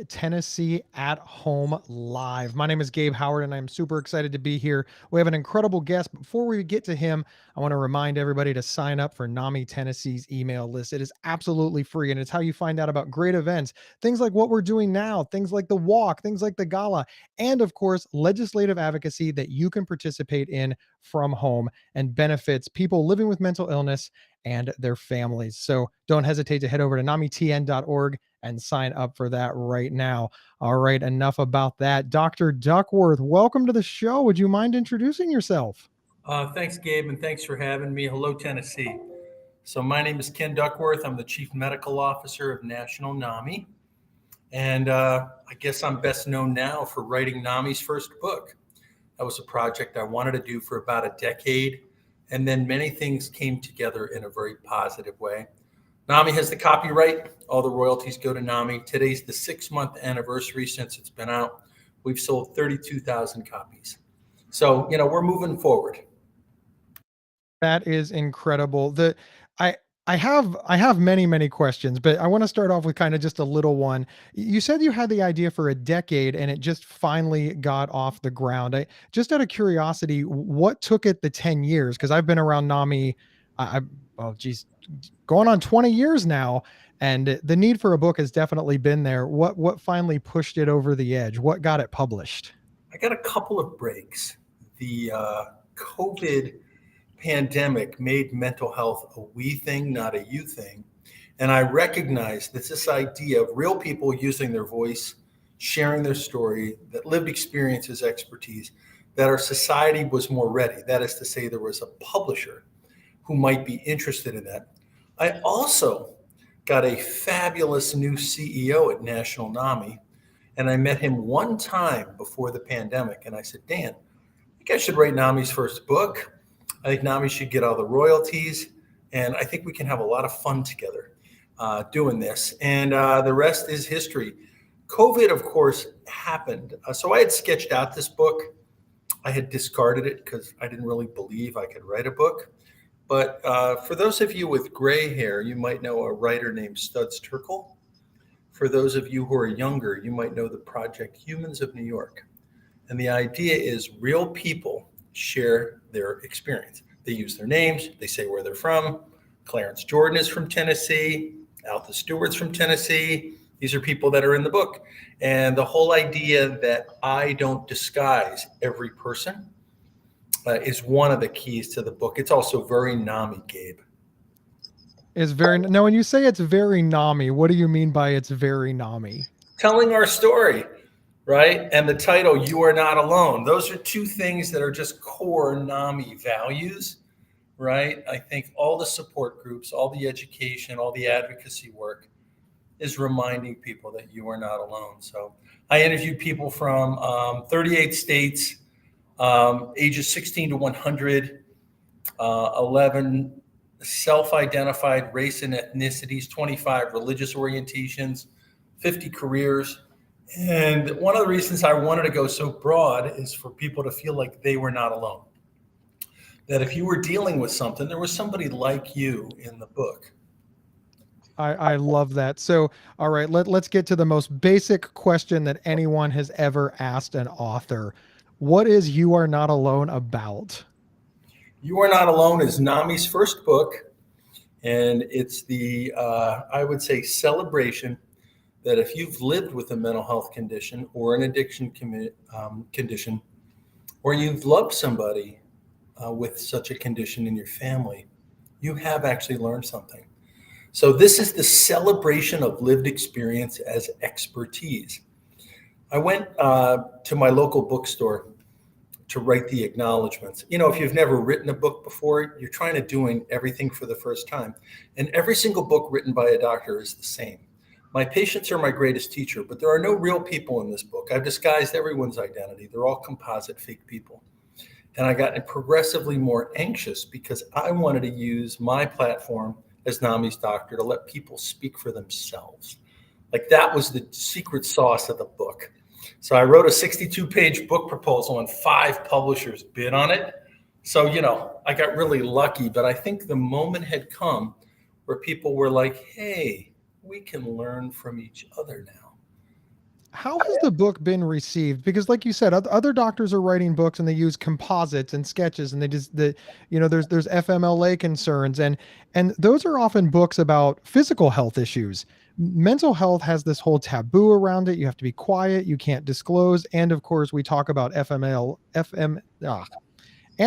Tennessee at Home Live. My name is Gabe Howard, and I'm super excited to be here. We have an incredible guest. Before we get to him, I want to remind everybody to sign up for NAMI Tennessee's email list. It is absolutely free, and it's how you find out about great events, things like what we're doing now, things like the walk, things like the gala, and of course, legislative advocacy that you can participate in from home and benefits people living with mental illness and their families. So don't hesitate to head over to namitn.org and sign up for that right now. All right, enough about that. Dr. Duckworth, welcome to the show. Would you mind introducing yourself? Thanks, Gabe, and thanks for having me. Hello, Tennessee. So my name is Ken Duckworth. I'm the Chief Medical Officer of National NAMI. And I guess I'm best known now for writing NAMI's first book. That was a project I wanted to do for about a decade. And then many things came together in a very positive way. NAMI has the copyright. All the royalties go to NAMI. Today's the 6-month anniversary since it's been out. We've sold 32,000 copies. So, we're moving forward. That is incredible. I I have many questions, but I want to start off with kind of just a little one. You said you had the idea for a decade and it just finally got off the ground. Just out of curiosity, what took it the 10 years? Because I've been around NAMI, oh geez, going on 20 years now, and the need for a book has definitely been there. What finally pushed it over the edge? What got it published? I got a couple of breaks. The COVID pandemic made mental health a we thing, not a you thing. And I recognized that this idea of real people using their voice, sharing their story, that lived experiences, expertise, that our society was more ready. That is to say, there was a publisher who might be interested in that. I also got a fabulous new CEO at National NAMI, and I met him one time before the pandemic. And I said, Dan, I think I should write NAMI's first book. I think NAMI should get all the royalties, and I think we can have a lot of fun together doing this. And the rest is history. COVID, of course, happened. So I had sketched out this book. I had discarded it because I didn't really believe I could write a book. But for those of you with gray hair, you might know a writer named Studs Terkel. For those of you who are younger, you might know the project Humans of New York. And the idea is real people share their experience. They use their names, they say where they're from. Clarence Jordan is from Tennessee, Alpha Stewart's from Tennessee. These are people that are in the book. And the whole idea that I don't disguise every person is one of the keys to the book. It's also very NAMI, Gabe. Is very now when you say it's very NAMI, what do you mean by it's very NAMI? Telling our story, right? And the title, You Are Not Alone. Those are two things that are just core NAMI values, right? I think all the support groups, all the education, all the advocacy work is reminding people that you are not alone. So I interviewed people from 38 states, ages 16 to 100, 11 self-identified race and ethnicities, 25 religious orientations, 50 careers. And one of the reasons I wanted to go so broad is for people to feel like they were not alone. That if you were dealing with something, there was somebody like you in the book. I love that. So, all right, let's get to the most basic question that anyone has ever asked an author. What is You Are Not Alone about? You Are Not Alone is NAMI's first book, and it's the, I would say, celebration that if you've lived with a mental health condition or an addiction condition, or you've loved somebody with such a condition in your family, you have actually learned something. So this is the celebration of lived experience as expertise. I went to my local bookstore to write the acknowledgments. If you've never written a book before, you're trying to do everything for the first time. And every single book written by a doctor is the same. My patients are my greatest teacher, but there are no real people in this book. I've disguised everyone's identity. They're all composite fake people. And I got progressively more anxious because I wanted to use my platform as NAMI's doctor to let people speak for themselves. Like that was the secret sauce of the book. So I wrote a 62-page book proposal and 5 publishers bid on it. So, I got really lucky, but I think the moment had come where people were like, hey, we can learn from each other now. How has the book been received? Because, like you said, other doctors are writing books and they use composites and sketches, and they just there's FMLA concerns, and those are often books about physical health issues. Mental health has this whole taboo around it. You have to be quiet, you can't disclose, and of course, we talk about and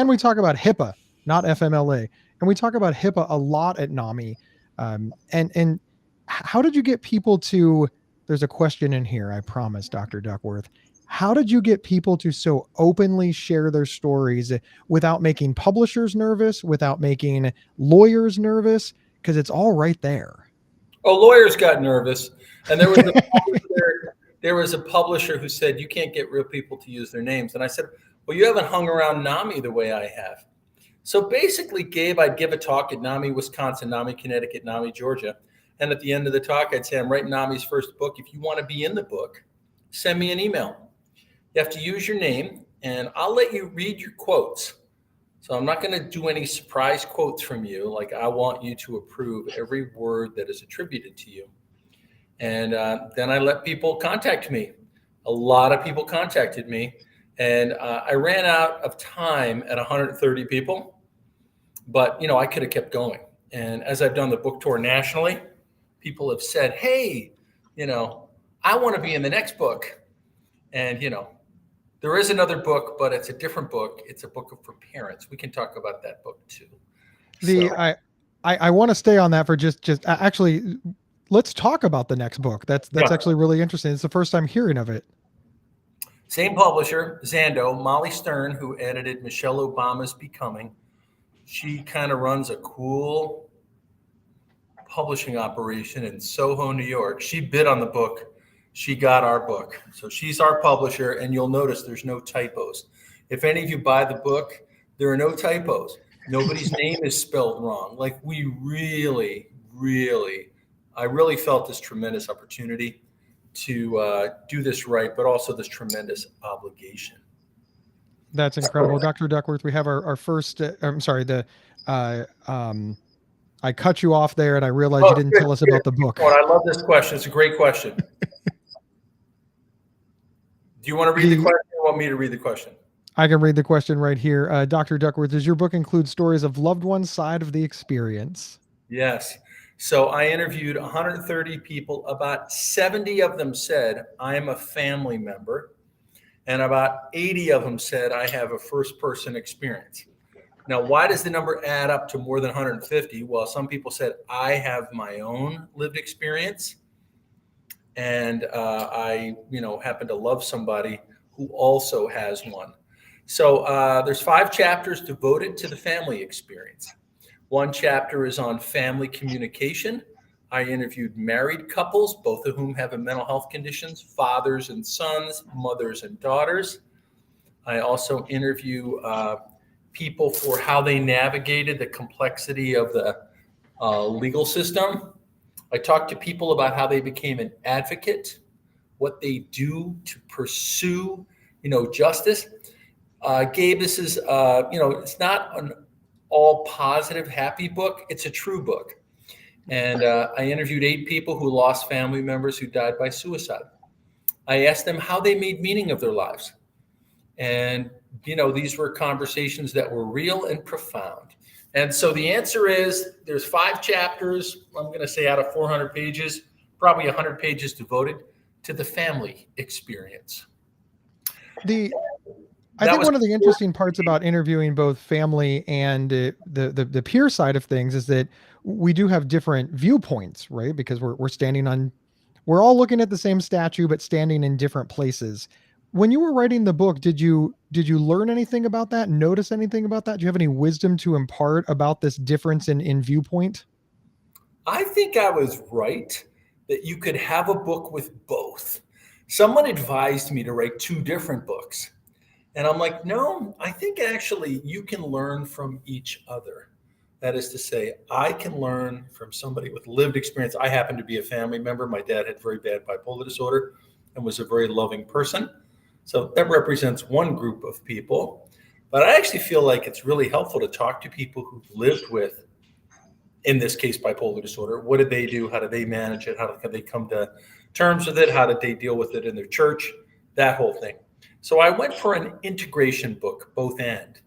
we talk about HIPAA, not FMLA, and we talk about HIPAA a lot at NAMI. And how did you get people to? There's a question in here, I promise, Dr. Duckworth. How did you get people to so openly share their stories without making publishers nervous, without making lawyers nervous? Because it's all right there. Oh, lawyers got nervous, and there was a publisher who said you can't get real people to use their names, and I said, well, you haven't hung around NAMI the way I have. So basically, Gabe, I'd give a talk at NAMI, Wisconsin, NAMI, Connecticut, NAMI, Georgia. And at the end of the talk, I'd say, I'm writing NAMI's first book. If you want to be in the book, send me an email. You have to use your name, and I'll let you read your quotes. So I'm not going to do any surprise quotes from you. Like, I want you to approve every word that is attributed to you. And then I let people contact me. A lot of people contacted me. And I ran out of time at 130 people. But, I could have kept going. And as I've done the book tour nationally, people have said, hey, I want to be in the next book. And, there is another book, but it's a different book. It's a book for parents. We can talk about that book too. I want to stay on that for just actually, let's talk about the next book. That's actually really interesting. It's the first time hearing of it. Same publisher, Zando, Molly Stern, who edited Michelle Obama's Becoming. She kind of runs a cool publishing operation in Soho, New York. She bid on the book. She got our book. So she's our publisher, and you'll notice there's no typos. If any of you buy the book, there are no typos. Nobody's name is spelled wrong. Like, we really, I really felt this tremendous opportunity to do this right, but also this tremendous obligation. That's incredible. Dr. Duckworth, we have our first, I'm sorry, I cut you off there and I realized you didn't tell us about the book. I love this question. It's a great question. Do you want to read the question or want me to read the question? I can read the question right here. Dr. Duckworth, does your book include stories of loved ones' side of the experience? Yes. So I interviewed 130 people. About 70 of them said, I am a family member. And about 80 of them said, I have a first-person experience. Now, why does the number add up to more than 150? Well, some people said, I have my own lived experience. And I, happen to love somebody who also has one. So there's 5 chapters devoted to the family experience. One chapter is on family communication. I interviewed married couples, both of whom have mental health conditions, fathers and sons, mothers and daughters. I also interview people for how they navigated the complexity of the legal system. I talked to people about how they became an advocate, what they do to pursue, justice. Gabe, this is, it's not an all positive, happy book. It's a true book. And I interviewed 8 people who lost family members who died by suicide. I asked them how they made meaning of their lives. And, these were conversations that were real and profound. And so the answer is there's 5 chapters, I'm going to say out of 400 pages, probably 100 pages devoted to the family experience. I think one of the interesting parts about interviewing both family and the peer side of things is that we do have different viewpoints, right? Because we're all looking at the same statue, but standing in different places. When you were writing the book, did you learn anything about that? Notice anything about that? Do you have any wisdom to impart about this difference in viewpoint? I think I was right that you could have a book with both. Someone advised me to write 2 different books. And I'm like, no, I think actually you can learn from each other. That is to say, I can learn from somebody with lived experience. I happen to be a family member. My dad had very bad bipolar disorder and was a very loving person. So that represents one group of people. But I actually feel like it's really helpful to talk to people who've lived with, in this case, bipolar disorder. What did they do? How did they manage it? How did they come to terms with it? How did they deal with it in their church? That whole thing. So I went for an integration book, both and.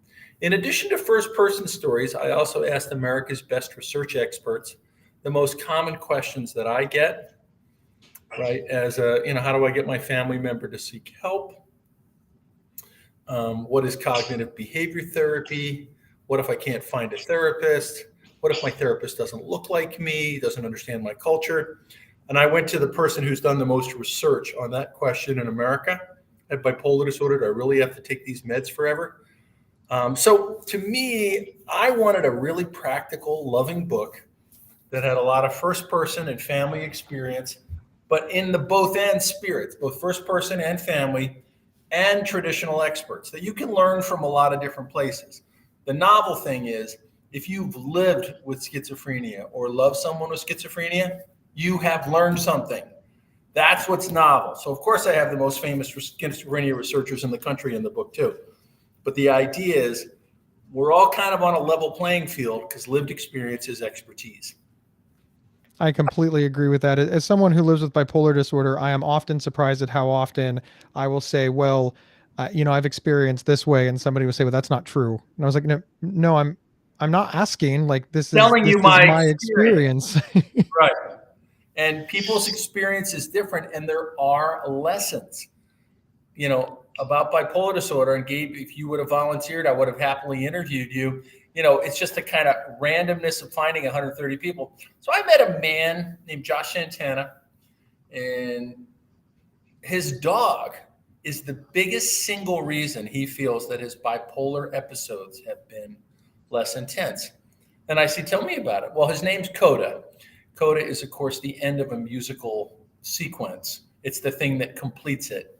In addition to first-person stories, I also asked America's best research experts the most common questions that I get, right? As a, how do I get my family member to seek help? What is cognitive behavior therapy? What if I can't find a therapist? What if my therapist doesn't look like me, doesn't understand my culture? And I went to the person who's done the most research on that question in America. I have bipolar disorder. Do I really have to take these meds forever? So to me, I wanted a really practical, loving book that had a lot of first person and family experience, but in the both and spirits, both first person and family and traditional experts that you can learn from a lot of different places. The novel thing is, if you've lived with schizophrenia or love someone with schizophrenia, you have learned something. That's what's novel. So of course I have the most famous schizophrenia researchers in the country in the book too. But the idea is we're all kind of on a level playing field because lived experience is expertise. I completely agree with that. As someone who lives with bipolar disorder, I am often surprised at how often I will say, well, I've experienced this way, and somebody will say, well, that's not true. And I was like, no, I'm not asking. Like, this is Telling you my experience. Right. And people's experience is different, and there are lessons, about bipolar disorder. And Gabe, if you would have volunteered, I would have happily interviewed you. It's just a kind of randomness of finding 130 people. So I met a man named Josh Santana, and his dog is the biggest single reason he feels that his bipolar episodes have been less intense. And I said, tell me about it. Well, his name's Coda. Coda is, of course, the end of a musical sequence. It's the thing that completes it.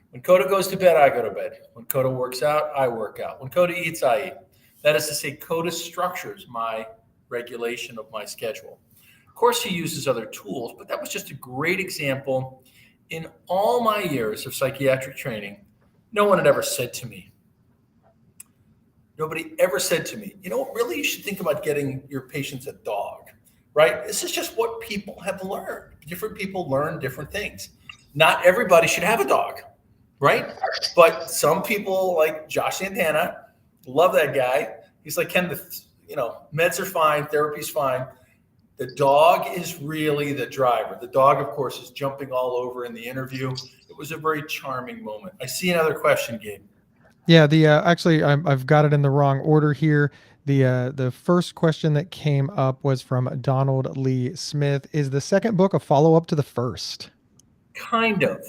When Coda goes to bed, I go to bed. When Coda works out, I work out. When Coda eats, I eat. That is to say, Coda structures my regulation of my schedule. Of course, he uses other tools, but that was just a great example. In all my years of psychiatric training, no one had ever said to me, nobody ever said to me, really, you should think about getting your patients a dog, right? This is just what people have learned. Different people learn different things. Not everybody should have a dog, right? But some people, like Josh Santana, love that guy. He's like, Ken, meds are fine, therapy's fine. The dog is really the driver. The dog, of course, is jumping all over in the interview. It was a very charming moment. I see another question, Gabe. Yeah, actually I've got it in the wrong order here. The first question that came up was from Donald Lee Smith. Is the second book a follow-up to the first? Kind of.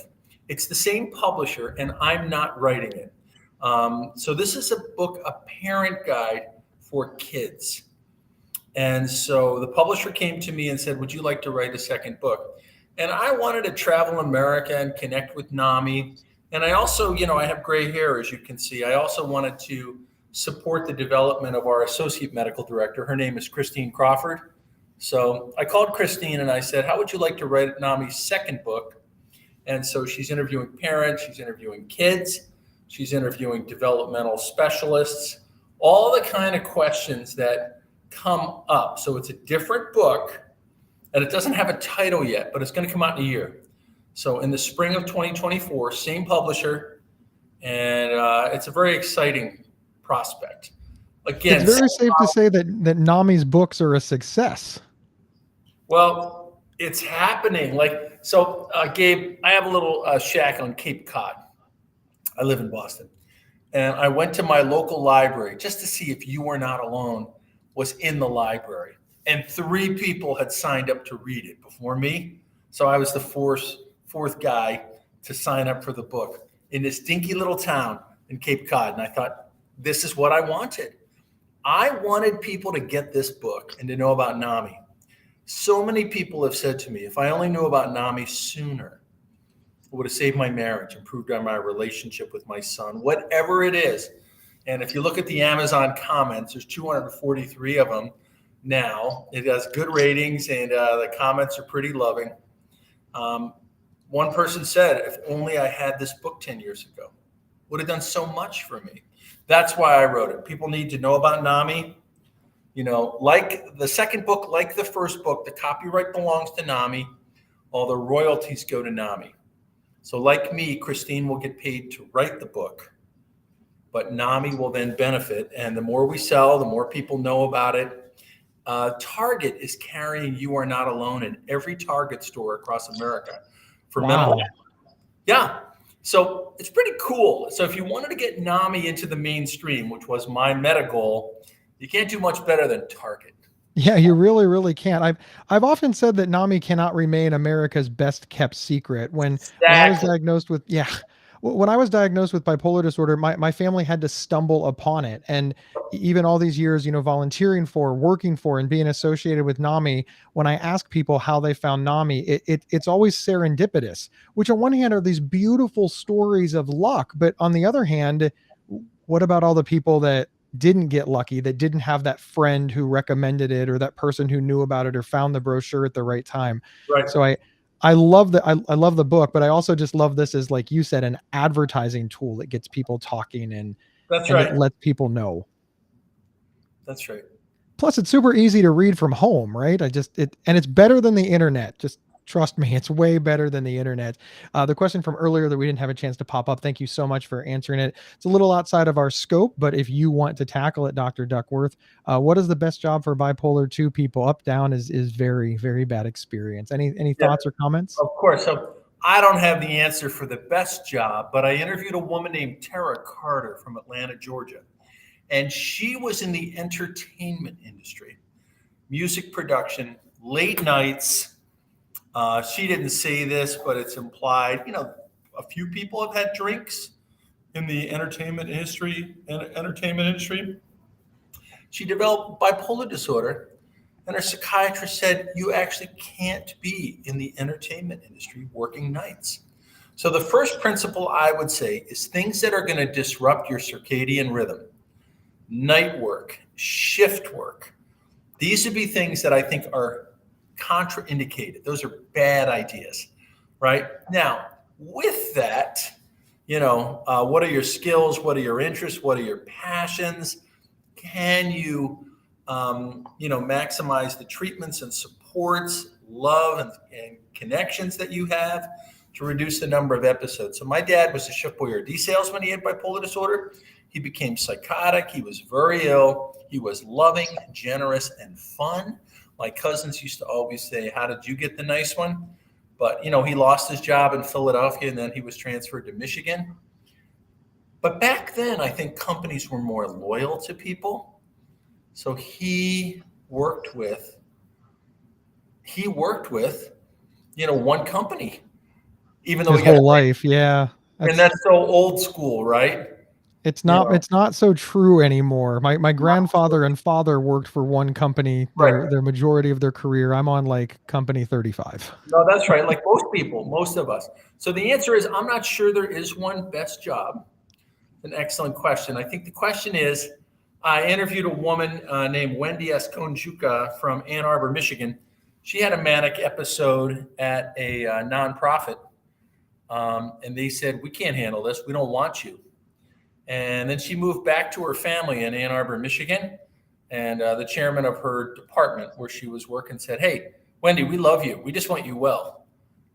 It's the same publisher, and I'm not writing it. So this is a book, a parent guide for kids. And so the publisher came to me and said, would you like to write a second book? And I wanted to travel America and connect with NAMI. And I also, I have gray hair, as you can see. I also wanted to support the development of our associate medical director. Her name is Christine Crawford. So I called Christine and I said, how would you like to write NAMI's second book? And so she's interviewing parents, she's interviewing kids, she's interviewing developmental specialists, all the kind of questions that come up. So it's a different book, and it doesn't have a title yet, but it's going to come out in a year. So in the spring of 2024, same publisher, and it's a very exciting prospect. Again, it's very safe to say that NAMI's books are a success. Well, it's happening. Gabe, I have a little shack on Cape Cod. I live in Boston. And I went to my local library just to see if You Are Not Alone was in the library. And 3 people had signed up to read it before me. So I was the fourth guy to sign up for the book in this dinky little town in Cape Cod. And I thought, this is what I wanted. I wanted people to get this book and to know about NAMI. So many people have said to me, if I only knew about NAMI sooner, it would have saved my marriage, improved my relationship with my son, whatever it is. And if you look at the Amazon comments, there's 243 of them now. It has good ratings, and the comments are pretty loving. One person said, if only I had this book 10 years ago, would have done so much for me. That's why I wrote it. People need to know about NAMI. Like the second book, like the first book, the copyright belongs to NAMI. all the royalties go to NAMI. So like me, Christine will get paid to write the book, but NAMI will then benefit. And the more we sell, the more people know about it. Target is carrying You Are Not Alone in every Target store across America for mental Wow. health. Yeah. So it's pretty cool. So if you wanted to get NAMI into the mainstream, which was my meta goal, you can't do much better than Target. Yeah, you really, really can't. I've often said that NAMI cannot remain America's best kept secret. When I was Exactly. diagnosed with when I was diagnosed with bipolar disorder, my family had to stumble upon it. And even all these years, volunteering for, working for, and being associated with NAMI, when I ask people how they found NAMI, it's always serendipitous, which on one hand are these beautiful stories of luck, but on the other hand, what about all the people that didn't get lucky, that didn't have that friend who recommended it, or that person who knew about it or found the brochure at the right time? Right. So I love that. I love the book, but I also just love this as, like you said, an advertising tool that gets people talking, That's and it right. lets people know. That's right. Plus, it's super easy to read from home, right? And it's better than the internet. Just trust me, it's way better than the internet. The question from earlier that we didn't have a chance to pop up, thank you so much for answering it. It's a little outside of our scope, but if you want to tackle it, Dr. Duckworth, what is the best job for bipolar 2 people? Up, down is very, very bad experience. Any Yeah, thoughts or comments? of course. So I don't have the answer for the best job, but I interviewed a woman named Tara Carter from Atlanta, Georgia. And she was in the entertainment industry, music production, late nights. She didn't say this, but it's implied. A few people have had drinks in the entertainment industry. She developed bipolar disorder, and her psychiatrist said, "You actually can't be in the entertainment industry working nights." So the first principle I would say is things that are going to disrupt your circadian rhythm, night work, shift work. These would be things that I think are contraindicated. Those are bad ideas, right? Now, with that, what are your skills? What are your interests? What are your passions? Can you, maximize the treatments and supports, love and connections that you have to reduce the number of episodes? So my dad was a Chef Boyardee salesman. He had bipolar disorder. He became psychotic. He was very ill. He was loving, generous, and fun. My cousins used to always say, "How did you get the nice one?" But, he lost his job in Philadelphia, and then he was transferred to Michigan. But back then, I think companies were more loyal to people. So he worked with, one company, even though His he got, whole life, yeah. and That's that's so old school, right? It's You not know, it's not so true anymore. My grandfather and father worked for one company right. their majority of their career. I'm on like company 35. No, that's right. Like most people, most of us. So the answer is, I'm not sure there is one best job. An excellent question. I think the question is, I interviewed a woman named Wendy Esconjuca from Ann Arbor, Michigan. She had a manic episode at a nonprofit, and they said, "We can't handle this. We don't want you." And then she moved back to her family in Ann Arbor, Michigan. And the chairman of her department where she was working said, "Hey, Wendy, we love you. We just want you well.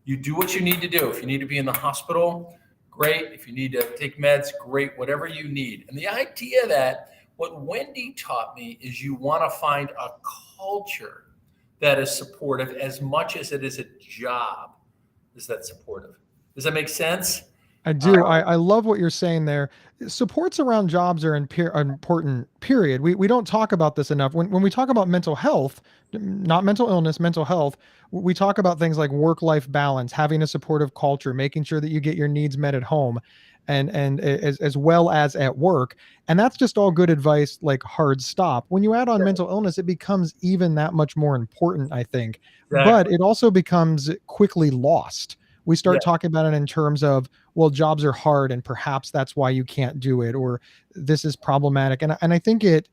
You do what you need to do. If you need to be in the hospital, great. If you need to take meds, great. Whatever you need." And the idea that what Wendy taught me is you want to find a culture that is supportive as much as it is a job is that supportive. Does that make sense? I Uh, do. I love what you're saying there. Supports around jobs are important, period. We don't talk about this enough. When we talk about mental health, not mental illness, mental health, we talk about things like work-life balance, having a supportive culture, making sure that you get your needs met at home, and as well as at work. And that's just all good advice, like hard stop. When you add on mental illness, it becomes even that much more important, I think. But exactly. it also becomes quickly lost. We Yeah. start talking about it in terms of, well, jobs are hard and perhaps that's why you can't do it, or this is problematic. And I think it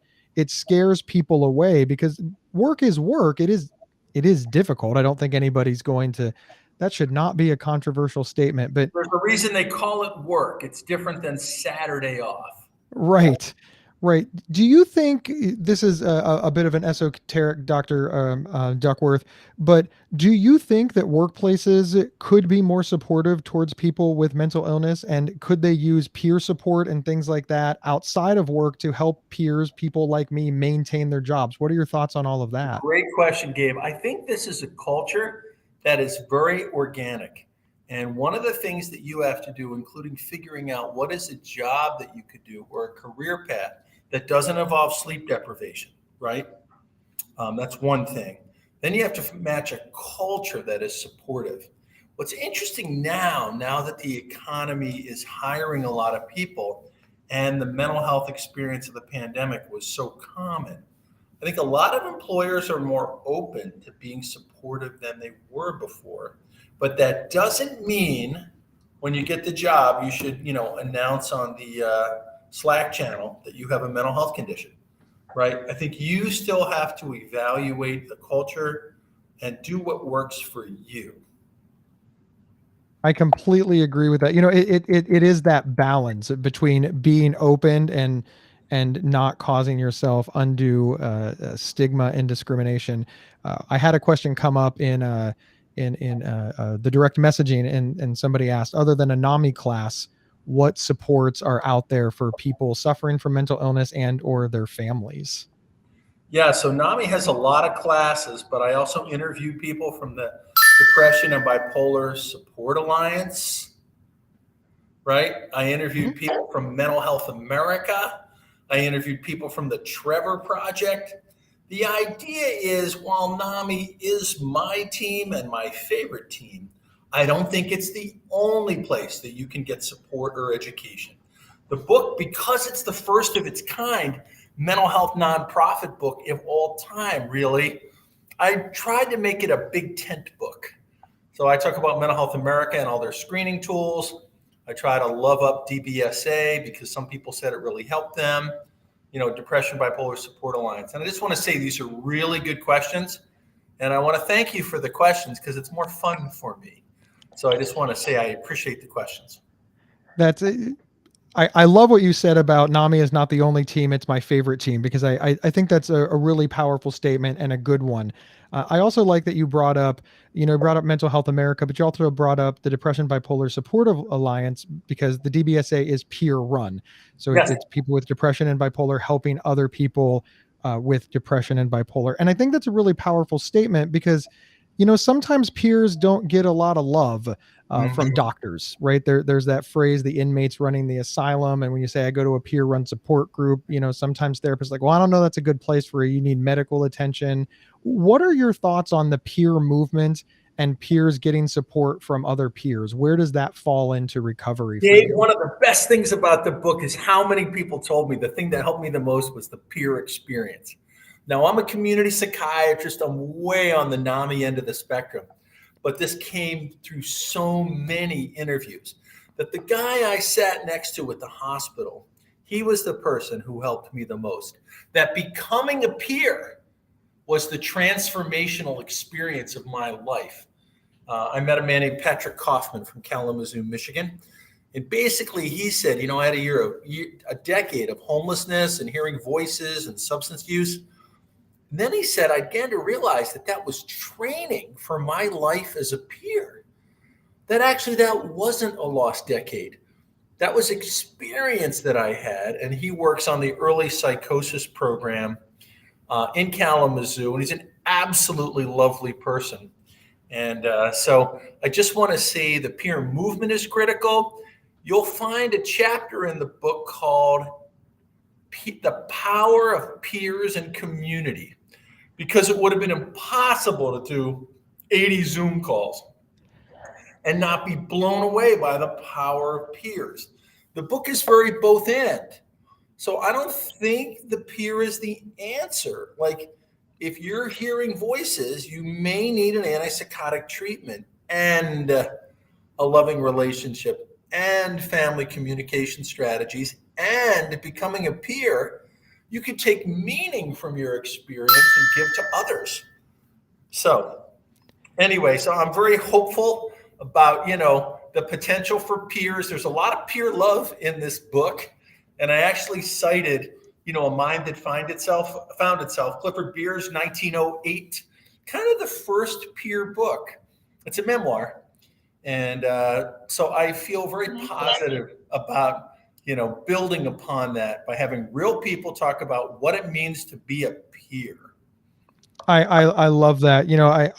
scares people away because work is work. It is difficult. I don't think anybody's going to, that should not be a controversial statement, but There's a reason they call it work. It's different than Saturday off. right. Right. Do you think this is a bit of an esoteric, Dr. Duckworth, but do you think that workplaces could be more supportive towards people with mental illness? And could they use peer support and things like that outside of work to help peers, people like me, maintain their jobs? What are your thoughts on all of that? Great question, Gabe. I think this is a culture that is very organic. And one of the things that you have to do, including figuring out what is a job that you could do or a career path that doesn't involve sleep deprivation, right? That's one thing. Then you have to match a culture that is supportive. What's interesting now that the economy is hiring a lot of people and the mental health experience of the pandemic was so common, I think a lot of employers are more open to being supportive than they were before. But that doesn't mean when you get the job, you should, announce on the Slack channel that you have a mental health condition, right? I think you still have to evaluate the culture and do what works for you. I completely agree with that. It is that balance between being open and not causing yourself undue stigma and discrimination. I had a question come up in the direct messaging, and somebody asked, other than a NAMI class, what supports are out there for people suffering from mental illness and or their families? Yeah, so NAMI has a lot of classes, but I also interview people from the Depression and Bipolar Support Alliance, right? I interviewed Mhm. people from Mental Health America. I interviewed people from the Trevor Project. The idea is while NAMI is my team and my favorite team, I don't think it's the only place that you can get support or education. The book, because it's the first of its kind, mental health nonprofit book of all time, really, I tried to make it a big tent book. So I talk about Mental Health America and all their screening tools. I try to love up DBSA because some people said it really helped them. Depression Bipolar Support Alliance. And I just want to say these are really good questions. And I want to thank you for the questions because it's more fun for me. So I just want to say I appreciate the questions. That's I love what you said about NAMI is not the only team. It's my favorite team because I think that's a really powerful statement and a good one. I also like that you brought up Mental Health America, but you also brought up the Depression Bipolar Supportive Alliance because the DBSA is peer run. So Yes. it's people with depression and bipolar helping other people with depression and bipolar. And I think that's a really powerful statement because, sometimes peers don't get a lot of love from Mhm. doctors, right? There's that phrase, the inmates running the asylum. And when you say I go to a peer run support group, sometimes therapists are like, well, I don't know, that's a good place for you. You need medical attention. What are your thoughts on the peer movement and peers getting support from other peers? Where does that fall into recovery for Dave, you? one of the best things about the book is how many people told me the thing that helped me the most was the peer experience. Now, I'm a community psychiatrist. I'm way on the NAMI end of the spectrum, but this came through so many interviews that the guy I sat next to at the hospital, he was the person who helped me the most. That becoming a peer was the transformational experience of my life. I met a man named Patrick Kaufman from Kalamazoo, Michigan. And basically, he said, I had a decade of homelessness and hearing voices and substance use. And then he said, I began to realize that was training for my life as a peer. That actually, that wasn't a lost decade. That was experience that I had. And he works on the early psychosis program in Kalamazoo. And he's an absolutely lovely person. And so I just want to say the peer movement is critical. You'll find a chapter in the book called The Power of Peers and Community, because it would have been impossible to do 80 Zoom calls and not be blown away by the power of peers. The book is very both end. So I don't think the peer is the answer. Like, if you're hearing voices, you may need an antipsychotic treatment and a loving relationship and family communication strategies and becoming a peer. You can take meaning from your experience and give to others. So anyway, so I'm very hopeful about, the potential for peers. There's a lot of peer love in this book. And I actually cited, A Mind That Found Itself, Clifford Beer's 1908, kind of the first peer book. It's a memoir. And so I feel very positive about, building upon that by having real people talk about what it means to be a peer. I love that.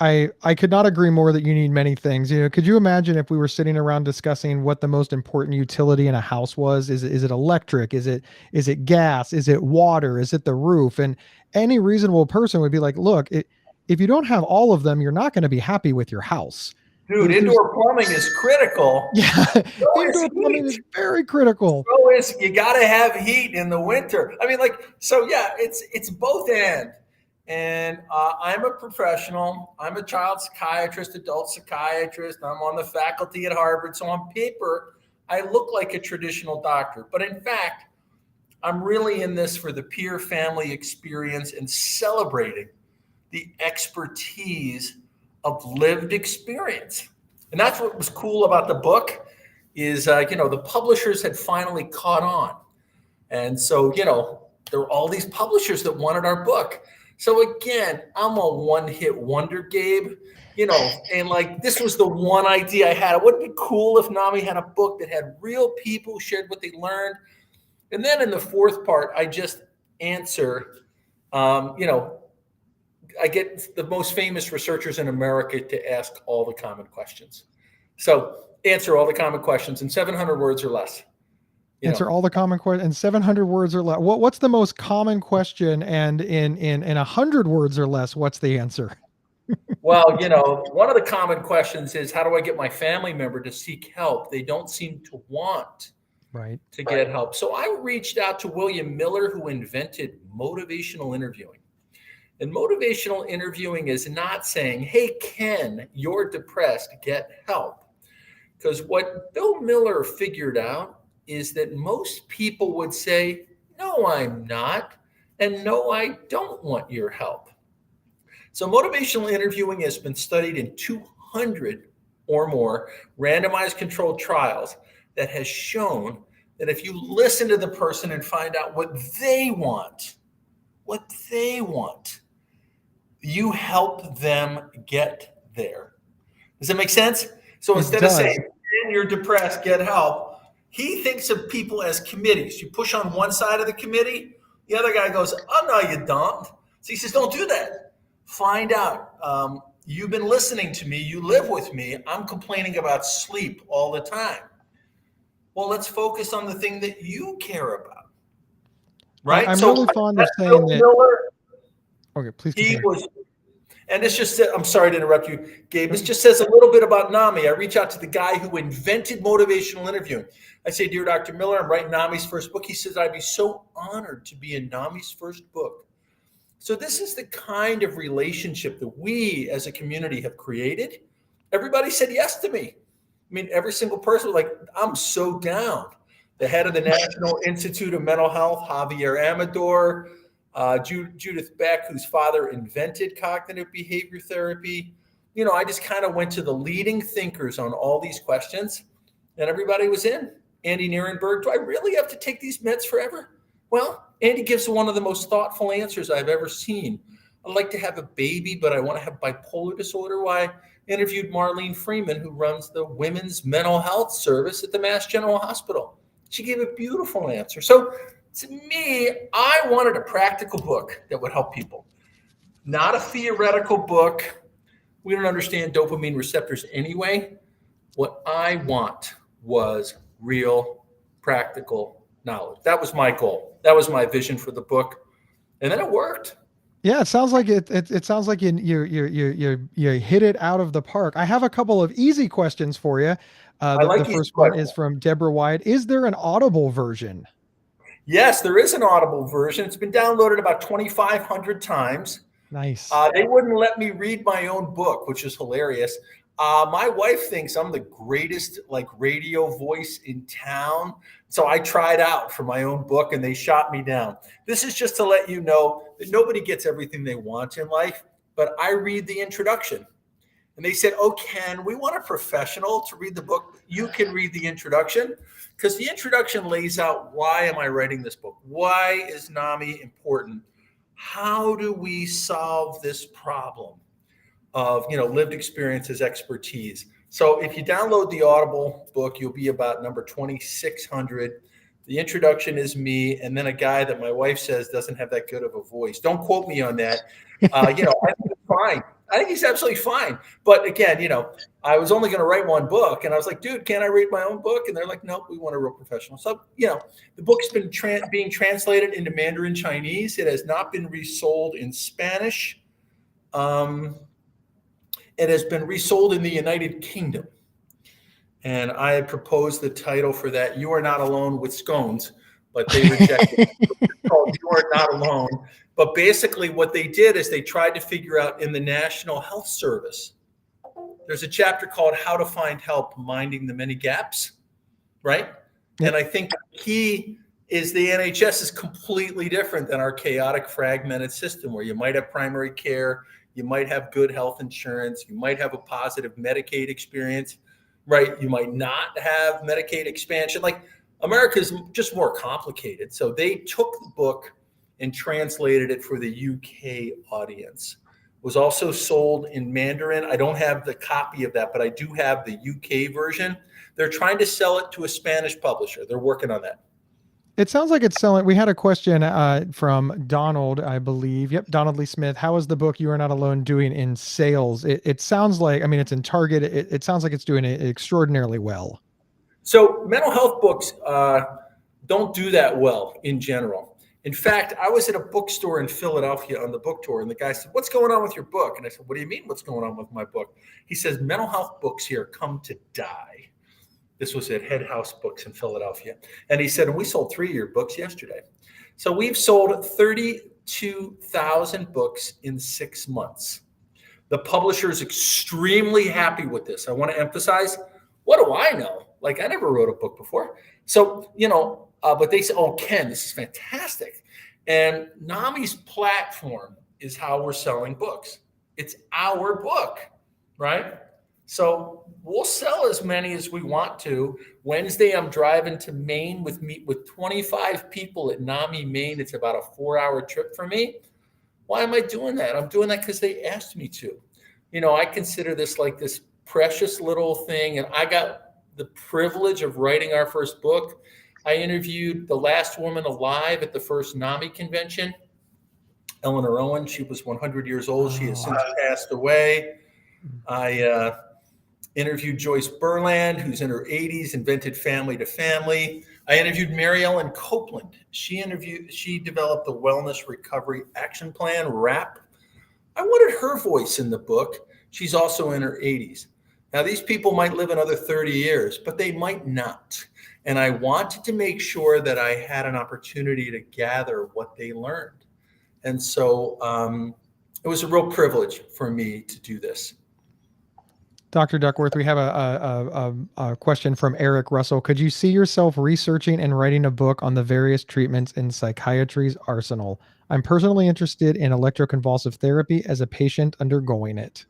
I could not agree more that you need many things. Could you imagine if we were sitting around discussing what the most important utility in a house was? Is it electric? Is it gas? Is it water? Is it the roof? And any reasonable person would be like, look, if you don't have all of them, you're not going to be happy with your house. Dude, indoor plumbing is critical. Yeah, indoor plumbing is very critical. So you got to have heat in the winter. I mean, it's both and. And I'm a professional. I'm a child psychiatrist, adult psychiatrist. I'm on the faculty at Harvard. So on paper, I look like a traditional doctor. But in fact, I'm really in this for the peer family experience and celebrating the expertise of lived experience. And that's what was cool about the book is, the publishers had finally caught on. And so, there were all these publishers that wanted our book. So again, I'm a one-hit wonder, Gabe, and this was the one idea I had. It wouldn't be cool if NAMI had a book that had real people who shared what they learned. And then in the fourth part, I just answer, I get the most famous researchers in America to ask all the common questions. So answer all the common questions in 700 words or less. Answer all the common questions in 700 words or less. What's the most common question? And in 100 words or less, what's the answer? Well, one of the common questions is, how do I get my family member to seek help? They don't seem to want to get help. So I reached out to William Miller, who invented motivational interviewing. And motivational interviewing is not saying, hey, Ken, you're depressed, get help. Because what Bill Miller figured out is that most people would say, no, I'm not. And no, I don't want your help. So motivational interviewing has been studied in 200 or more randomized controlled trials that has shown that if you listen to the person and find out what they want, you help them get there. Does that make sense? So instead of saying, you're depressed, get help, he thinks of people as committees. You push on one side of the committee, the other guy goes, oh, no, you don't. So he says, don't do that. Find out. You've been listening to me. You live with me. I'm complaining about sleep all the time. Well, let's focus on the thing that you care about. Right? I'm really fond of saying that. Miller, okay, please continue. And this just said, I'm sorry to interrupt you, Gabe. This just says a little bit about NAMI. I reach out to the guy who invented motivational interviewing. I say, dear Dr. Miller, I'm writing NAMI's first book. He says, I'd be so honored to be in NAMI's first book. So this is the kind of relationship that we as a community have created. Everybody said yes to me. I mean, every single person was like, I'm so down. The head of the National Institute of Mental Health, Javier Amador, Judith Beck, whose father invented cognitive behavior therapy. I just kind of went to the leading thinkers on all these questions, and everybody was in. Andy Nierenberg, do I really have to take these meds forever? Well, Andy gives one of the most thoughtful answers I've ever seen. I'd like to have a baby, but I want to have bipolar disorder. Why? I interviewed Marlene Freeman, who runs the Women's Mental Health Service at the Mass General Hospital. She gave a beautiful answer. So to me, I wanted a practical book that would help people, not a theoretical book. We don't understand dopamine receptors anyway. What I want was real, practical knowledge. That was my goal. That was my vision for the book, and then it worked. Yeah, it sounds like it sounds like you hit it out of the park. I have a couple of easy questions for you. The first one is from Deborah Wyatt. Is there an Audible version? Yes, there is an Audible version. It's been downloaded about 2,500 times. Nice. They wouldn't let me read my own book, which is hilarious. My wife thinks I'm the greatest radio voice in town. So I tried out for my own book and they shot me down. This is just to let you know that nobody gets everything they want in life, but I read the introduction. And they said, oh, Ken, we want a professional to read the book. You can read the introduction, because the introduction lays out, why am I writing this book? Why is NAMI important? How do we solve this problem of, lived experiences, expertise? So if you download the Audible book, you'll be about number 2,600. The introduction is me, and then a guy that my wife says doesn't have that good of a voice. Don't quote me on that. I think it's fine. I think he's absolutely fine. But again, I was only going to write one book, and I was like, dude, can I read my own book? And they're like, nope, we want a real professional. So, the book's been being translated into Mandarin Chinese. It has not been resold in Spanish. It has been resold in the United Kingdom. And I had proposed the title for that, You Are Not Alone with Scones, but they rejected it. It's called You Are Not Alone. But basically what they did is they tried to figure out, in the National Health Service, there's a chapter called How to Find Help Minding the Many Gaps, right? Yep. And I think the key is the NHS is completely different than our chaotic, fragmented system, where you might have primary care, you might have good health insurance, you might have a positive Medicaid experience, right? You might not have Medicaid expansion. Like, America's just more complicated. So they took the book and translated it for the UK audience. It was also sold in Mandarin. I don't have the copy of that, but I do have the UK version. They're trying to sell it to a Spanish publisher. They're working on that. It sounds like it's selling. We had a question from Donald, I believe. Yep, Donald Lee Smith. How is the book You Are Not Alone doing in sales? It sounds like, it's in Target. It sounds like it's doing extraordinarily well. So mental health books don't do that well in general. In fact, I was at a bookstore in Philadelphia on the book tour, and the guy said, what's going on with your book? And I said, what do you mean, what's going on with my book? He says, mental health books here come to die. This was at Head House Books in Philadelphia. And he said, and we sold 3 of your books yesterday. So we've sold 32,000 books in 6 months. The publisher is extremely happy with this. I want to emphasize, what do I know? Like, I never wrote a book before. So, but they said, oh, Ken, this is fantastic. And NAMI's platform is how we're selling books. It's our book, right? So we'll sell as many as we want to. Wednesday, I'm driving to Maine with 25 people at NAMI, Maine. It's about a 4-hour trip for me. Why am I doing that? I'm doing that because they asked me to. I consider this like this precious little thing. And I got the privilege of writing our first book. I interviewed the last woman alive at the first NAMI convention, Eleanor Owen. She was 100 years old. She has since passed away. I interviewed Joyce Burland, who's in her 80s, invented Family to Family. I interviewed Mary Ellen Copeland. She developed the Wellness Recovery Action Plan, WRAP. I wanted her voice in the book. She's also in her 80s. Now, these people might live another 30 years, but they might not. And I wanted to make sure that I had an opportunity to gather what they learned. And so it was a real privilege for me to do this. Dr. Duckworth, we have a question from Eric Russell. Could you see yourself researching and writing a book on the various treatments in psychiatry's arsenal? I'm personally interested in electroconvulsive therapy as a patient undergoing it.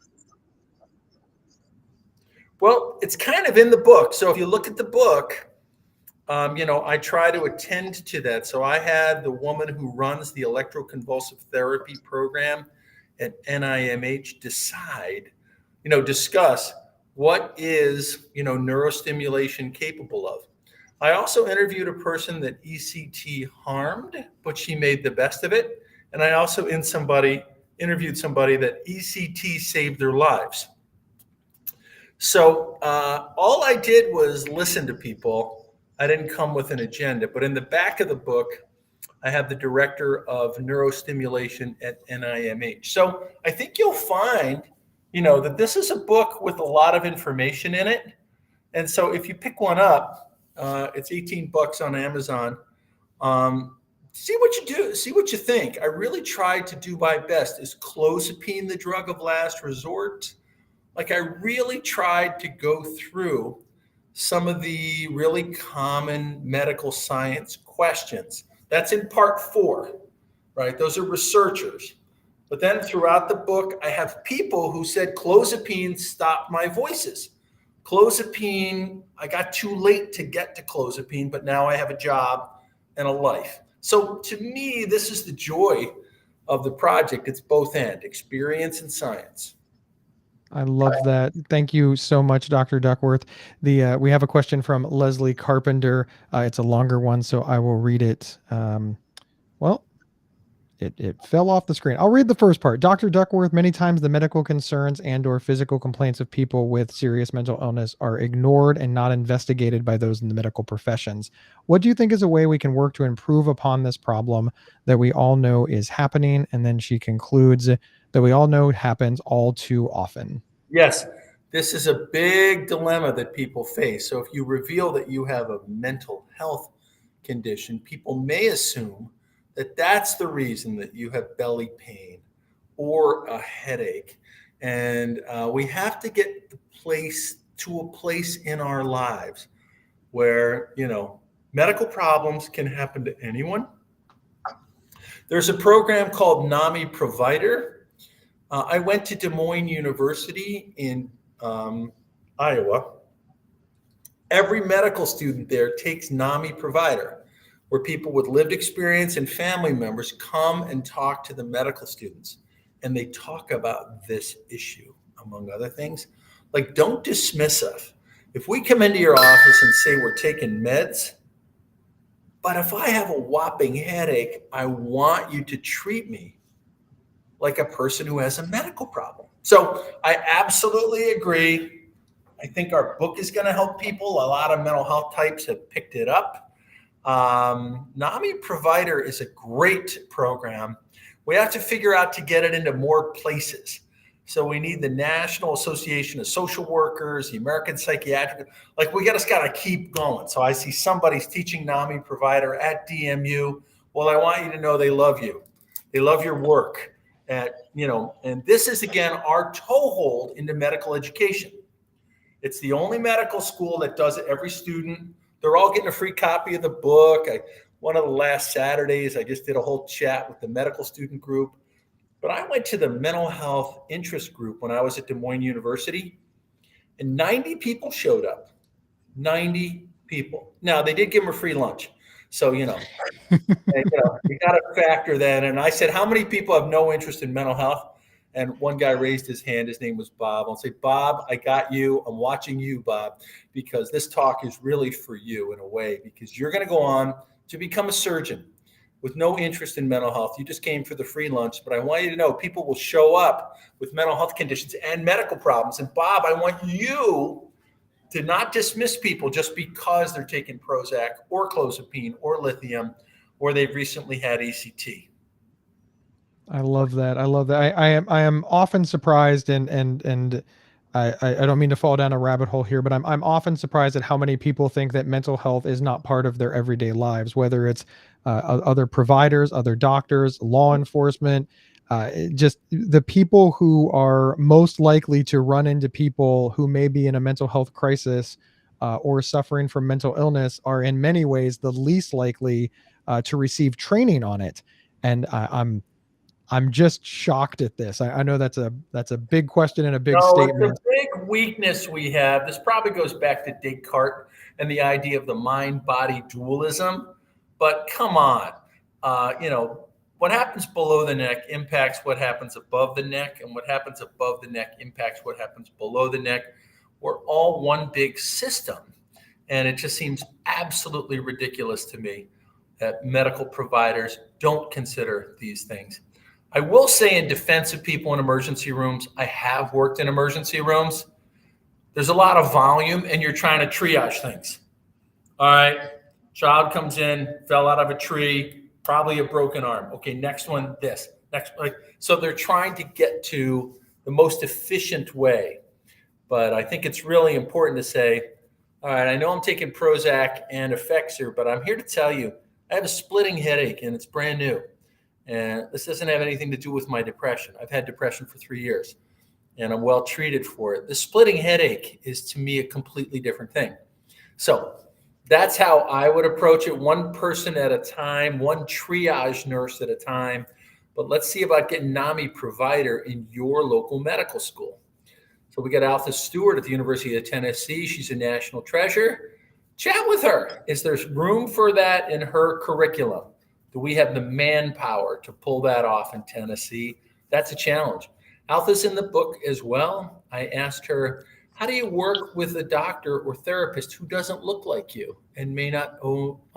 Well, it's kind of in the book. So if you look at the book, I try to attend to that. So I had the woman who runs the electroconvulsive therapy program at NIMH discuss what is, neurostimulation capable of. I also interviewed a person that ECT harmed, but she made the best of it. And I also interviewed somebody that ECT saved their lives. So all I did was listen to people. I didn't come with an agenda, but in the back of the book, I have the director of neurostimulation at NIMH. So I think you'll find, that this is a book with a lot of information in it. And so if you pick one up, it's $18 on Amazon. See what you do, see what you think. I really tried to do my best. Is clozapine the drug of last resort? Like, I really tried to go through some of the really common medical science questions. That's in part 4, right? Those are researchers. But then throughout the book, I have people who said clozapine stopped my voices. Clozapine, I got too late to get to clozapine, but now I have a job and a life. So to me, this is the joy of the project. It's both end, experience and science. I love that. Thank you so much, Dr. Duckworth. We have a question from Leslie Carpenter. It's a longer one, so I will read it. Well, it fell off the screen. I'll read the first part. Dr. Duckworth, many times the medical concerns and or physical complaints of people with serious mental illness are ignored and not investigated by those in the medical professions. What do you think is a way we can work to improve upon this problem that we all know is happening? And then she concludes that we all know happens all too often. Yes, this is a big dilemma that people face. So if you reveal that you have a mental health condition, people may assume that that's the reason that you have belly pain or a headache. And we have to get to a place in our lives where, medical problems can happen to anyone. There's a program called NAMI Provider. I went to Des Moines University in Iowa. Every medical student there takes NAMI Provider, where people with lived experience and family members come and talk to the medical students. And they talk about this issue, among other things. Like, don't dismiss us. If we come into your office and say we're taking meds, but if I have a whopping headache, I want you to treat me like a person who has a medical problem. So I absolutely agree. I think our book is going to help people. A lot of mental health types have picked it up. NAMI Provider is a great program. We have to figure out to get it into more places. So we need the National Association of Social Workers, the American Psychiatric, like we just got to keep going. So I see somebody's teaching NAMI Provider at DMU. Well, I want you to know they love you. They love your work. And this is, again, our toehold into medical education. It's the only medical school that does it. Every student, they're all getting a free copy of the book. One of the last Saturdays, I just did a whole chat with the medical student group. But I went to the mental health interest group when I was at Des Moines University, and 90 people showed up. 90 people. Now, they did give them a free lunch. So, you got to factor that in. And I said, how many people have no interest in mental health? And one guy raised his hand. His name was Bob. I'll say, Bob, I got you. I'm watching you, Bob, because this talk is really for you in a way, because you're going to go on to become a surgeon with no interest in mental health. You just came for the free lunch, but I want you to know people will show up with mental health conditions and medical problems. And Bob, I want you to not dismiss people just because they're taking Prozac or clozapine or lithium, or they've recently had ACT. I love that. I am often surprised, and I don't mean to fall down a rabbit hole here, but I'm often surprised at how many people think that mental health is not part of their everyday lives, whether it's other providers, other doctors, law enforcement, just the people who are most likely to run into people who may be in a mental health crisis or suffering from mental illness are in many ways the least likely to receive training on it. And I'm just shocked at this. I know that's a big question and a big statement. It's a big weakness we have. This probably goes back to Descartes and the idea of the mind-body dualism. But come on, what happens below the neck impacts what happens above the neck, and what happens above the neck impacts what happens below the neck. We're all one big system, and it just seems absolutely ridiculous to me that medical providers don't consider these things. I will say, in defense of people in emergency rooms, I have worked in emergency rooms. There's a lot of volume, and you're trying to triage things. All right, child comes in, fell out of a tree, probably a broken arm. Okay, next one, this. Next, so they're trying to get to the most efficient way. But I think it's really important to say, all right, I know I'm taking Prozac and Effexor, but I'm here to tell you I have a splitting headache, and it's brand new. And this doesn't have anything to do with my depression. I've had depression for 3 years, and I'm well treated for it. The splitting headache is, to me, a completely different thing. So that's how I would approach it, one person at a time, one triage nurse at a time. but let's see about getting NAMI provider in your local medical school. So we got Alpha Stewart at the University of Tennessee. She's a national treasure. Chat with her. Is there room for that in her curriculum? Do we have the manpower to pull that off in Tennessee? That's a challenge. Alpha's in the book as well. I asked her, how do you work with a doctor or therapist who doesn't look like you and may not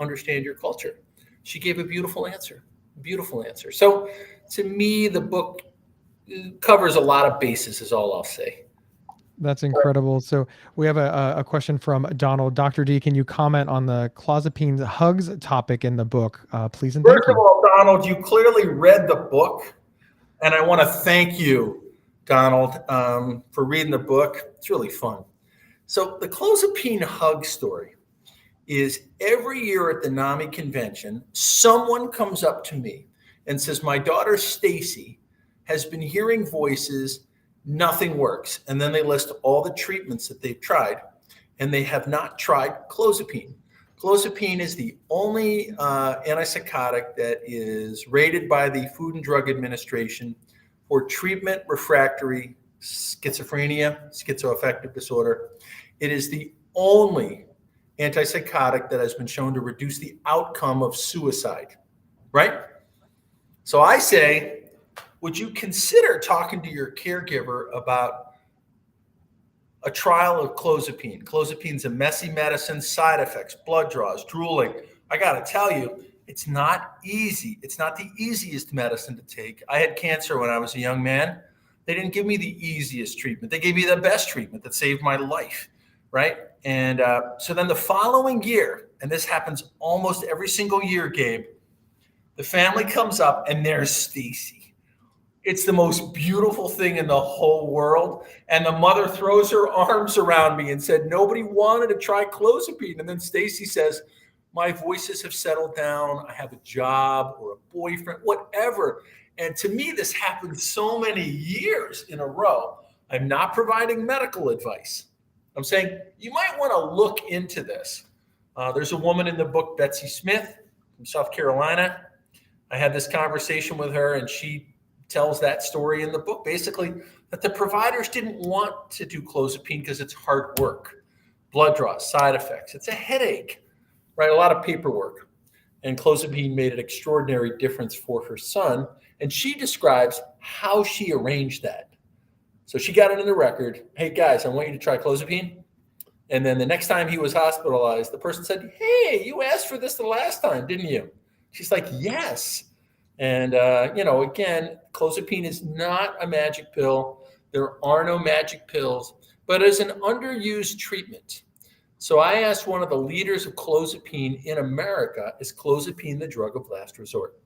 understand your culture? She gave a beautiful answer. Beautiful answer. So to me, the book covers a lot of bases, is all I'll say. That's incredible. So we have a question from Donald. Dr. D, can you comment on the clozapine hugs topic in the book, please and thank First of you. all, Donald, you clearly read the book, and I want to thank you, Donald, for reading the book. It's really fun. So the clozapine hug story is every year at the NAMI convention, someone comes up to me and says, my daughter Stacy has been hearing voices, nothing works. And then they list all the treatments that they've tried, and they have not tried clozapine. Clozapine is the only antipsychotic that is rated by the Food and Drug Administration for treatment refractory schizophrenia, schizoaffective disorder. It is the only antipsychotic that has been shown to reduce the outcome of suicide, right? So I say, would you consider talking to your caregiver about a trial of clozapine? Clozapine's a messy medicine, side effects, blood draws, drooling. I got to tell you, it's not easy. It's not the easiest medicine to take. I had cancer when I was a young man. They didn't give me the easiest treatment. They gave me the best treatment that saved my life, right? And so then the following year, and this happens almost every single year, Gabe, the family comes up and there's Stacy. It's the most beautiful thing in the whole world. And the mother throws her arms around me and said, nobody wanted to try clozapine. And then Stacy says, my voices have settled down. I have a job or a boyfriend, whatever. And to me, this happened so many years in a row. I'm not providing medical advice. I'm saying you might want to look into this. There's a woman in the book, Betsy Smith from South Carolina. I had this conversation with her, and she tells that story in the book, basically, that the providers didn't want to do clozapine because it's hard work, blood draws, side effects. It's a headache, right? A lot of paperwork. And clozapine made an extraordinary difference for her son. And she describes how she arranged that. So she got it in the record. Hey, guys, I want you to try clozapine. And then the next time he was hospitalized, the person said, hey, you asked for this the last time, didn't you? She's like, yes. And, again, clozapine is not a magic pill. There are no magic pills, but as an underused treatment. So I asked one of the leaders of clozapine in America, is clozapine the drug of last resort?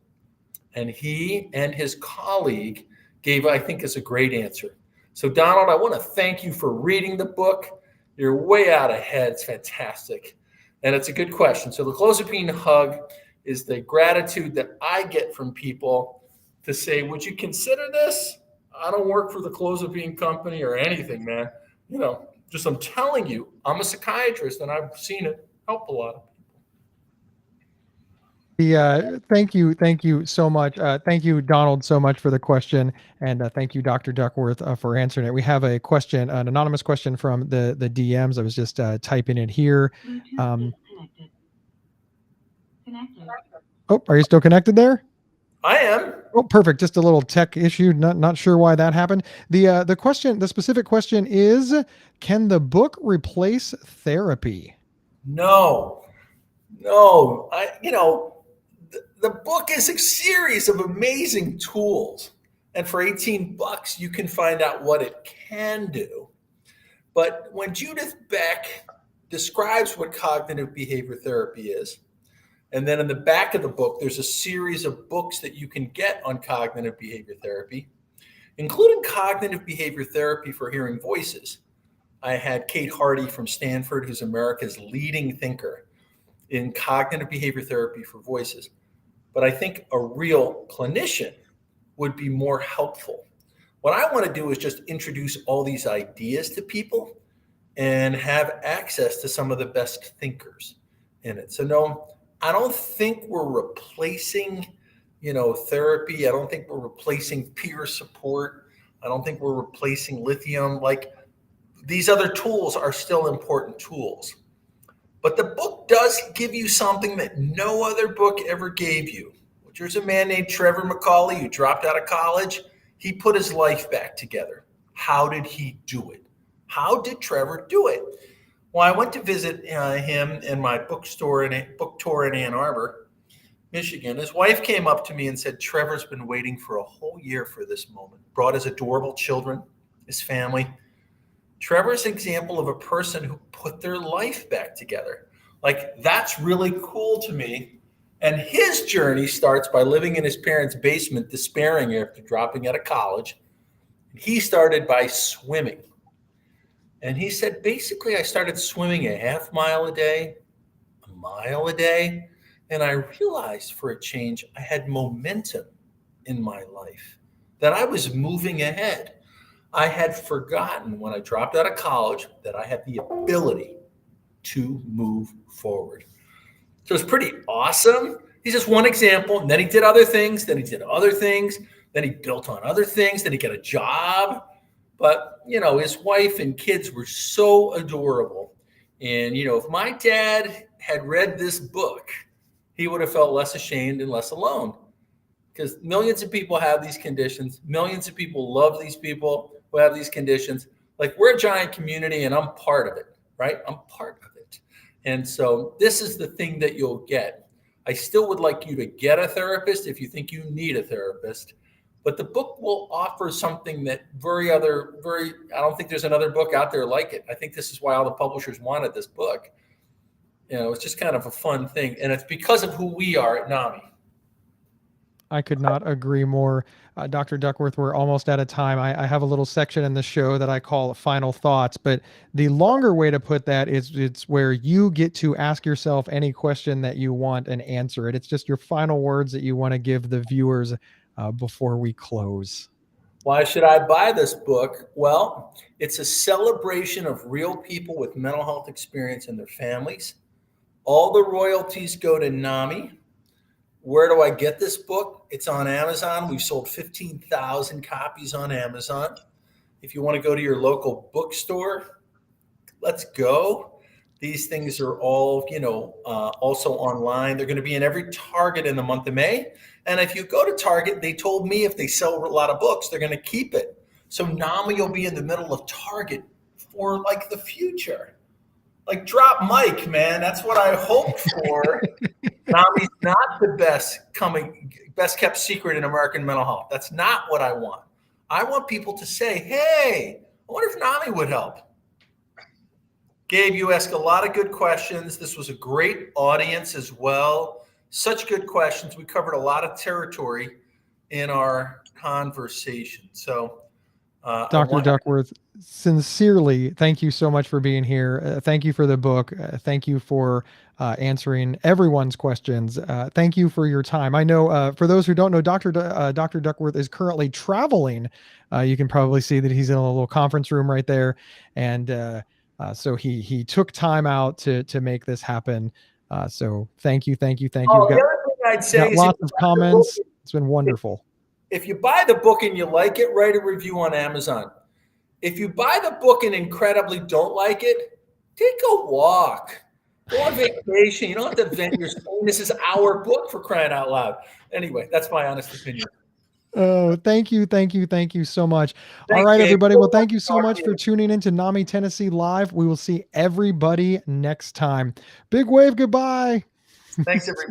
And he and his colleague gave, I think, is a great answer. So Donald, I want to thank you for reading the book. You're way out ahead. It's fantastic. And it's a good question. So the clozapine hug is the gratitude that I get from people to say, would you consider this? I don't work for the clozapine company or anything, man. Just I'm telling you, I'm a psychiatrist and I've seen it help a lot of people. Thank you so much. Thank you, Donald, so much for the question, and thank you, Dr. Duckworth, for answering it. We have a question, an anonymous question from the DMs. I was just typing it here. Connected. Oh, are you still connected there? I am. Oh, perfect. Just a little tech issue. Not sure why that happened. The specific question is, can the book replace therapy? No. The book is a series of amazing tools. And for $18, you can find out what it can do. But when Judith Beck describes what cognitive behavior therapy is, and then in the back of the book, there's a series of books that you can get on cognitive behavior therapy, including cognitive behavior therapy for hearing voices. I had Kate Hardy from Stanford, who's America's leading thinker in cognitive behavior therapy for voices. But I think a real clinician would be more helpful. What I want to do is just introduce all these ideas to people and have access to some of the best thinkers in it. So no, I don't think we're replacing, therapy. I don't think we're replacing peer support. I don't think we're replacing lithium. Like, these other tools are still important tools. But the book does give you something that no other book ever gave you. There's a man named Trevor McCauley who dropped out of college. He put his life back together. How did he do it? How did Trevor do it? Well, I went to visit him in my book tour in Ann Arbor, Michigan. His wife came up to me and said, Trevor's been waiting for a whole year for this moment. Brought his adorable children, his family. Trevor's an example of a person who put their life back together. Like, that's really cool to me. And his journey starts by living in his parents' basement, despairing after dropping out of college. He started by swimming. And he said, basically, I started swimming a half mile a day, a mile a day. And I realized for a change, I had momentum in my life, that I was moving ahead. I had forgotten when I dropped out of college that I had the ability to move forward. So it's pretty awesome. He's just one example. And then he did other things. Then he did other things. Then he built on other things. Then he got a job. But, his wife and kids were so adorable. And, if my dad had read this book, he would have felt less ashamed and less alone. Because millions of people have these conditions. Millions of people love these people who have these conditions. Like, we're a giant community, and I'm part of it, right? I'm part of it. And so this is the thing that you'll get. I still would like you to get a therapist if you think you need a therapist. But the book will offer something that I don't think there's another book out there like it. I think this is why all the publishers wanted this book. It's just kind of a fun thing. And it's because of who we are at NAMI. I could not agree more. Dr. Duckworth, we're almost out of time. I have a little section in the show that I call Final Thoughts, but the longer way to put that is it's where you get to ask yourself any question that you want and answer it. It's just your final words that you want to give the viewers before we close. Why should I buy this book? Well, it's a celebration of real people with mental health experience and their families. All the royalties go to NAMI. Where do I get this book? It's on Amazon. We've sold 15,000 copies on Amazon. If you want to go to your local bookstore, let's go. These things are all, also online. They're going to be in every Target in the month of May. And if you go to Target, they told me if they sell a lot of books, they're going to keep it. So NAMI will be in the middle of Target for like the future. Like, drop Mike, man. That's what I hope for. NAMI's not the best kept secret in American mental health. That's not what I want. I want people to say, hey, I wonder if NAMI would help. Gabe, you ask a lot of good questions. This was a great audience as well. Such good questions. We covered a lot of territory in our conversation. So, Dr. Duckworth, sincerely, thank you so much for being here. Thank you for the book. Thank you for answering everyone's questions. Thank you for your time. I know for those who don't know, Dr. Duckworth is currently traveling. You can probably see that he's in a little conference room right there. And so he took time out to make this happen. So thank you. The other thing I'd say is lots of comments. It's been wonderful. If you buy the book and you like it, write a review on Amazon. If you buy the book and incredibly don't like it, take a walk. Go on vacation. You don't have to vent your soul. This is our book, for crying out loud. Anyway, that's my honest opinion. Oh, thank you so much. All right, everybody. Well, thank you so much for tuning in to NAMI Tennessee Live. We will see everybody next time. Big wave goodbye. Thanks, everybody.